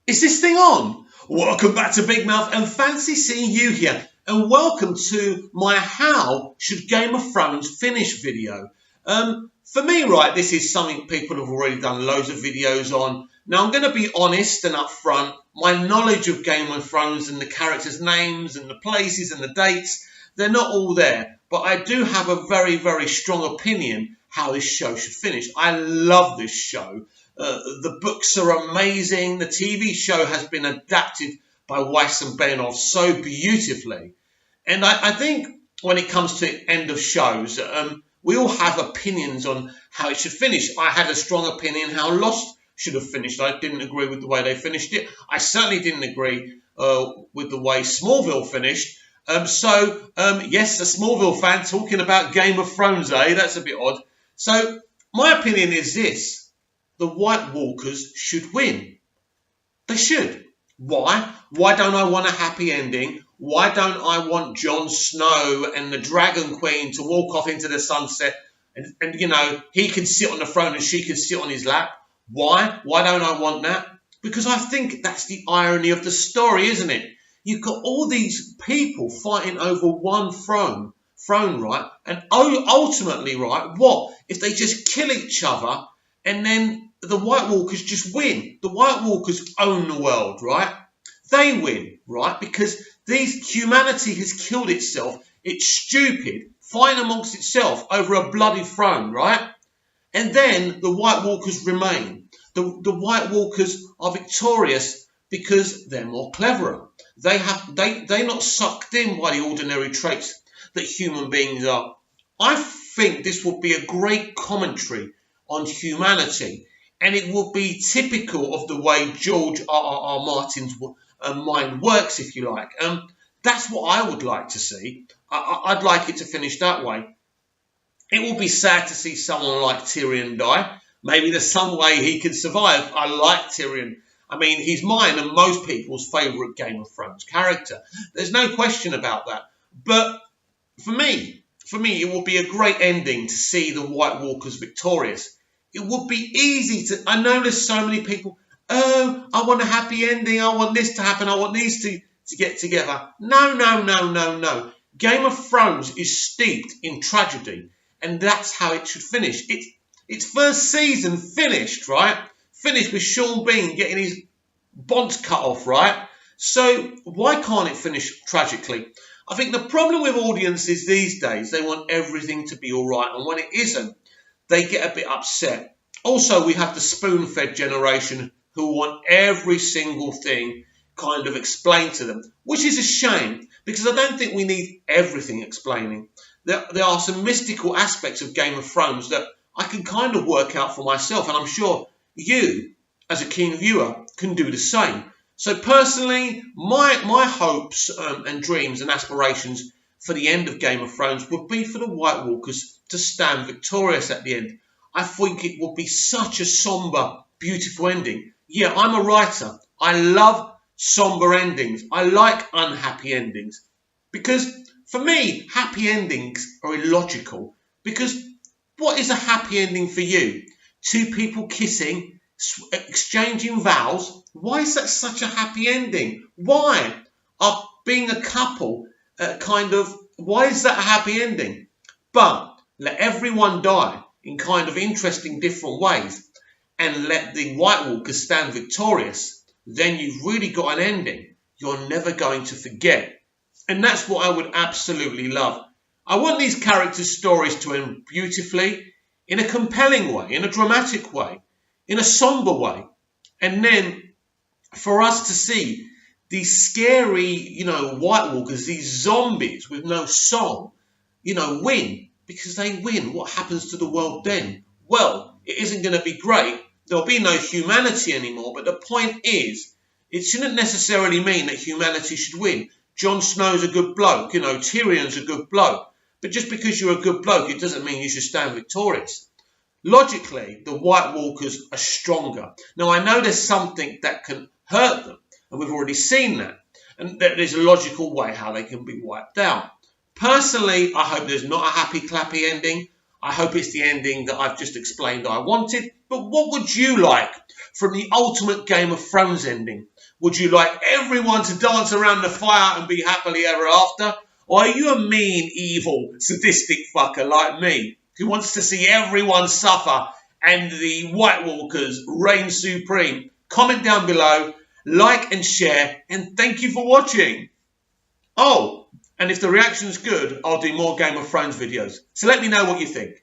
Is this thing on? Welcome back to Big Mouth and fancy seeing you here. And welcome to my How Should Game of Thrones Finish video. For me, right, this is something people have already done loads of videos on. Now, I'm going to be honest and upfront. My knowledge of Game of Thrones and the characters' names and the places and the dates, they're not all there. But I do have a very, very strong opinion how this show should finish. I love this show. The books are amazing. The TV show has been adapted by Weiss and Benioff so beautifully. And I think when it comes to end of shows, we all have opinions on how it should finish. I had a strong opinion how Lost should have finished. I didn't agree with the way they finished it. I certainly didn't agree with the way Smallville finished. Yes, a Smallville fan talking about Game of Thrones, eh? That's a bit odd. So my opinion is this. The White Walkers should win. They should. Why? Why don't I want a happy ending? Why don't I want Jon Snow and the Dragon Queen to walk off into the sunset and he can sit on the throne and she can sit on his lap? Why? Why don't I want that? Because I think that's the irony of the story, isn't it? You've got all these people fighting over one throne, right? And ultimately, right, what? If they just kill each other and then the White Walkers just win. The White Walkers own the world, right? They win, right? Because humanity has killed itself. It's stupid, fighting amongst itself over a bloody throne, right? And then the White Walkers remain. The White Walkers are victorious because they're more cleverer. They're not sucked in by the ordinary traits that human beings are. I think this would be a great commentary on humanity. And it will be typical of the way George R.R. Martin's mind works, if you like. That's what I would like to see. I'd like it to finish that way. It will be sad to see someone like Tyrion die. Maybe there's some way he can survive. I like Tyrion. I mean, he's mine and most people's favourite Game of Thrones character. There's no question about that. But for me, it will be a great ending to see the White Walkers victorious. It would be easy to... I know there's so many people, I want a happy ending, I want this to happen, I want these to get together. No. Game of Thrones is steeped in tragedy, and that's how it should finish. Its first season finished, right? Finished with Sean Bean getting his bonds cut off, right? So why can't it finish tragically? I think the problem with audiences these days, they want everything to be all right, and when it isn't, they get a bit upset. Also, we have the spoon-fed generation who want every single thing kind of explained to them, which is a shame because I don't think we need everything explaining. There are some mystical aspects of Game of Thrones that I can kind of work out for myself, and I'm sure you, as a keen viewer, can do the same. So personally, my hopes and dreams and aspirations for the end of Game of Thrones would be for the White Walkers to stand victorious at the end. I think it would be such a somber, beautiful ending. Yeah, I'm a writer. I love somber endings. I like unhappy endings. Because for me, happy endings are illogical. Because what is a happy ending for you? Two people kissing, exchanging vows. Why is that such a happy ending? Why? Being a couple, why is that a happy ending? But let everyone die in kind of interesting different ways and let the White Walkers stand victorious. Then you've really got an ending you're never going to forget. And that's what I would absolutely love. I want these characters' stories to end beautifully, in a compelling way, in a dramatic way, in a somber way. And then for us to see these scary, White Walkers, these zombies with no soul, win. Because they win. What happens to the world then? Well, it isn't going to be great. There'll be no humanity anymore. But the point is, it shouldn't necessarily mean that humanity should win. Jon Snow's a good bloke. Tyrion's a good bloke. But just because you're a good bloke, it doesn't mean you should stand victorious. Logically, the White Walkers are stronger. Now, I know there's something that can hurt them. And we've already seen that. And there's a logical way how they can be wiped out. Personally, I hope there's not a happy clappy ending. I hope it's the ending that I've just explained I wanted. But what would you like from the ultimate Game of Thrones ending? Would you like everyone to dance around the fire and be happily ever after? Or are you a mean, evil, sadistic fucker like me who wants to see everyone suffer and the White Walkers reign supreme? Comment down below, like and share, and thank you for watching. Oh, and if the reaction's good, I'll do more Game of Thrones videos. So let me know what you think.